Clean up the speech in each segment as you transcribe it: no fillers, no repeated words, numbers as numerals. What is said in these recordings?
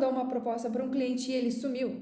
mandou uma proposta para um cliente e ele sumiu?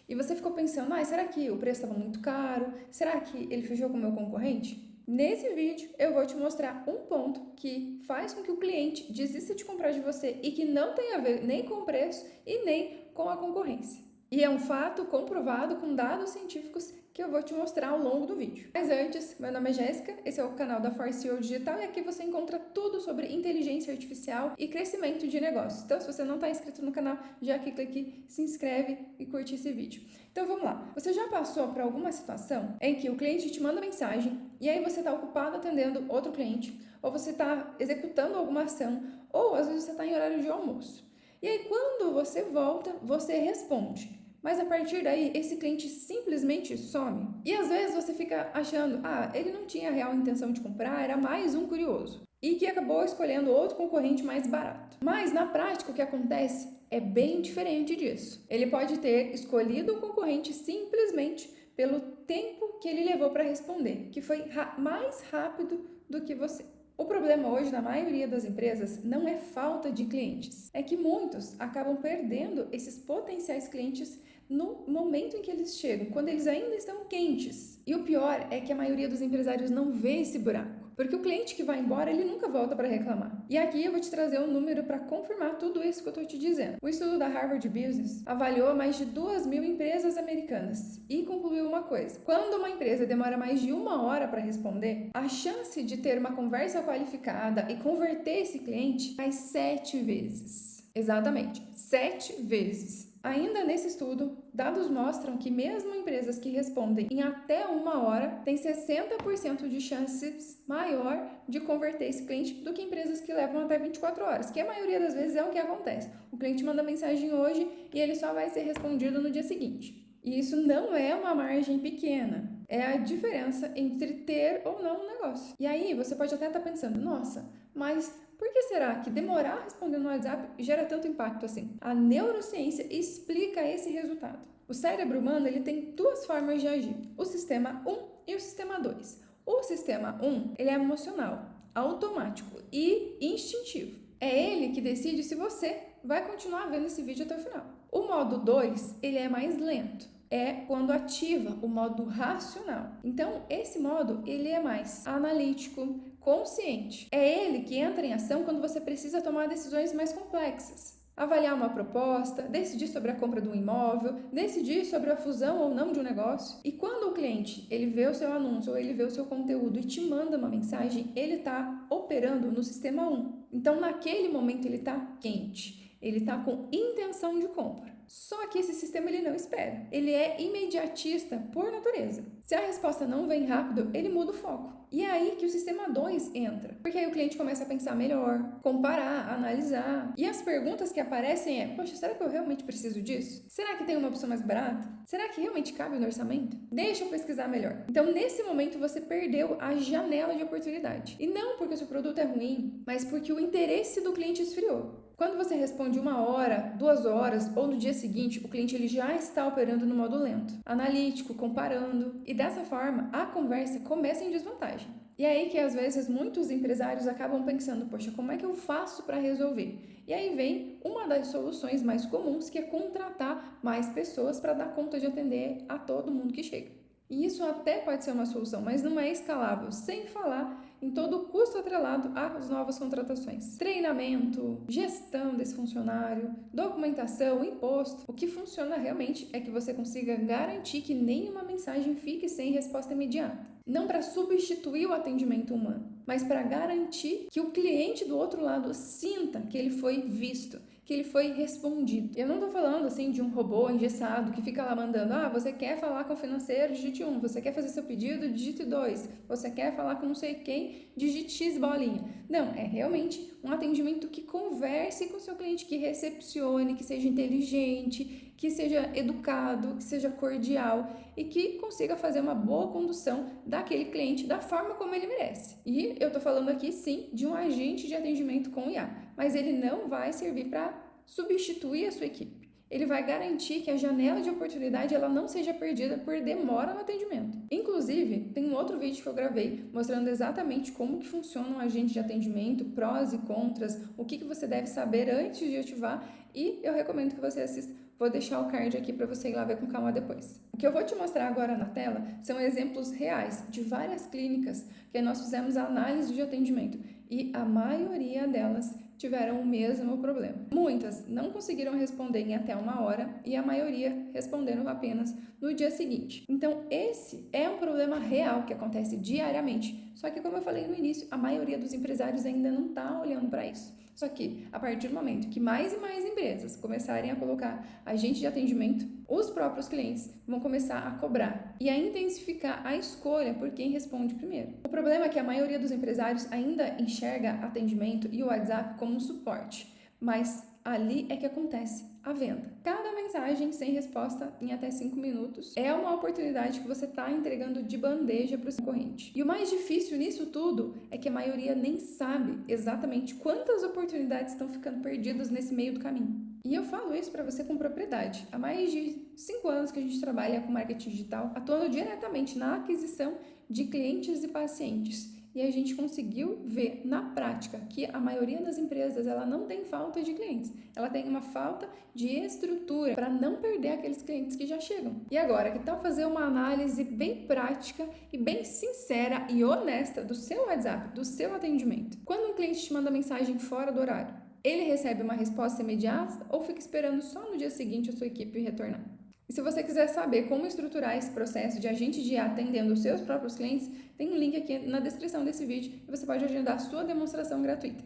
E você ficou pensando, será que o preço estava muito caro? Será que ele fechou com o meu concorrente? Nesse vídeo eu vou te mostrar um ponto que faz com que o cliente desista de comprar de você e que não tem a ver nem com o preço e nem com a concorrência. E é um fato comprovado com dados científicos que eu vou te mostrar ao longo do vídeo. Mas antes, meu nome é Jéssica, esse é o canal da ForSEO Digital e aqui você encontra tudo sobre inteligência artificial e crescimento de negócios. Então, se você não está inscrito no canal, já clica aqui, se inscreve e curte esse vídeo. Então, vamos lá. Você já passou por alguma situação em que o cliente te manda mensagem e aí você está ocupado atendendo outro cliente, ou você está executando alguma ação, ou às vezes você está em horário de almoço. E aí, quando você volta, você responde. Mas a partir daí, esse cliente simplesmente some. E às vezes você fica achando, ele não tinha real intenção de comprar, era mais um curioso. E que acabou escolhendo outro concorrente mais barato. Mas na prática o que acontece é bem diferente disso. Ele pode ter escolhido um concorrente simplesmente pelo tempo que ele levou para responder, que foi mais rápido do que você. O problema hoje na maioria das empresas não é falta de clientes, é que muitos acabam perdendo esses potenciais clientes no momento em que eles chegam, quando eles ainda estão quentes. E o pior é que a maioria dos empresários não vê esse buraco, porque o cliente que vai embora, ele nunca volta para reclamar. E aqui eu vou te trazer um número para confirmar tudo isso que eu estou te dizendo. O estudo da Harvard Business avaliou mais de 2.000 empresas americanas e concluiu uma coisa: quando uma empresa demora mais de 1 hora para responder, a chance de ter uma conversa qualificada e converter esse cliente cai 7 vezes. Exatamente, 7 vezes. Ainda nesse estudo, dados mostram que mesmo empresas que respondem em até 1 hora têm 60% de chances maior de converter esse cliente do que empresas que levam até 24 horas, que a maioria das vezes é o que acontece. O cliente manda mensagem hoje e ele só vai ser respondido no dia seguinte. E isso não é uma margem pequena, é a diferença entre ter ou não um negócio. E aí você pode até estar pensando, nossa, mas por que será que demorar a responder no WhatsApp gera tanto impacto assim? A neurociência explica esse resultado. O cérebro humano ele tem duas formas de agir, o sistema 1 e o sistema 2. O sistema 1 ele é emocional, automático e instintivo. É ele que decide se você vai continuar vendo esse vídeo até o final. O modo 2 ele é mais lento. É quando ativa o modo racional. Então, esse modo, ele é mais analítico, consciente. É ele que entra em ação quando você precisa tomar decisões mais complexas. Avaliar uma proposta, decidir sobre a compra de um imóvel, decidir sobre a fusão ou não de um negócio. E quando o cliente, ele vê o seu anúncio ou ele vê o seu conteúdo e te manda uma mensagem, ele está operando no sistema 1. Então, naquele momento, ele está quente. Ele está com intenção de compra. Só que esse sistema ele não espera. Ele é imediatista por natureza. Se a resposta não vem rápido, ele muda o foco. E é aí que o sistema 2 entra. Porque aí o cliente começa a pensar melhor, comparar, analisar. E as perguntas que aparecem é, poxa, será que eu realmente preciso disso? Será que tem uma opção mais barata? Será que realmente cabe no orçamento? Deixa eu pesquisar melhor. Então, nesse momento, você perdeu a janela de oportunidade. E não porque o seu produto é ruim, mas porque o interesse do cliente esfriou. Quando você responde 1 hora, 2 horas ou no dia seguinte, o cliente ele já está operando no modo lento, analítico, comparando, e dessa forma a conversa começa em desvantagem. E é aí que às vezes muitos empresários acabam pensando, poxa, como é que eu faço para resolver? E aí vem uma das soluções mais comuns, que é contratar mais pessoas para dar conta de atender a todo mundo que chega. E isso até pode ser uma solução, mas não é escalável, sem falar em todo o custo atrelado às novas contratações. Treinamento, gestão desse funcionário, documentação, imposto. O que funciona realmente é que você consiga garantir que nenhuma mensagem fique sem resposta imediata. Não para substituir o atendimento humano, mas para garantir que o cliente do outro lado sinta que ele foi visto, que ele foi respondido. Eu não estou falando assim de um robô engessado que fica lá mandando, você quer falar com o financeiro, digite 1, você quer fazer seu pedido, digite 2, você quer falar com não sei quem, digite X bolinha. Não, é realmente um atendimento que converse com o seu cliente, que recepcione, que seja inteligente, que seja educado, que seja cordial e que consiga fazer uma boa condução daquele cliente da forma como ele merece. E eu estou falando aqui, sim, de um agente de atendimento com IA, mas ele não vai servir para substituir a sua equipe. ele vai garantir que a janela de oportunidade ela não seja perdida por demora no atendimento. Inclusive, tem um outro vídeo que eu gravei mostrando exatamente como que funciona um agente de atendimento, prós e contras, o que você deve saber antes de ativar e eu recomendo que você assista. Vou deixar o card aqui para você ir lá ver com calma depois. O que eu vou te mostrar agora na tela são exemplos reais de várias clínicas que nós fizemos a análise de atendimento e a maioria delas tiveram o mesmo problema. Muitas não conseguiram responder em até 1 hora e a maioria responderam apenas no dia seguinte. Então, esse é um problema real que acontece diariamente. Só que, como eu falei no início, a maioria dos empresários ainda não está olhando para isso. Só que, a partir do momento que mais e mais empresas começarem a colocar agente de atendimento, os próprios clientes vão começar a cobrar e a intensificar a escolha por quem responde primeiro. O problema é que a maioria dos empresários ainda enxerga atendimento e o WhatsApp como um suporte, mas ali é que acontece a venda. Cada mensagem sem resposta em até 5 minutos é uma oportunidade que você está entregando de bandeja para o seu concorrente. E o mais difícil nisso tudo é que a maioria nem sabe exatamente quantas oportunidades estão ficando perdidas nesse meio do caminho. E eu falo isso para você com propriedade. Há mais de 5 anos que a gente trabalha com marketing digital, atuando diretamente na aquisição de clientes e pacientes. E a gente conseguiu ver na prática que a maioria das empresas ela não tem falta de clientes, ela tem uma falta de estrutura para não perder aqueles clientes que já chegam. E agora, que tal fazer uma análise bem prática e bem sincera e honesta do seu WhatsApp, do seu atendimento? Quando um cliente te manda mensagem fora do horário, ele recebe uma resposta imediata ou fica esperando só no dia seguinte a sua equipe retornar? E se você quiser saber como estruturar esse processo de agente de IA atendendo os seus próprios clientes, tem um link aqui na descrição desse vídeo e você pode agendar a sua demonstração gratuita.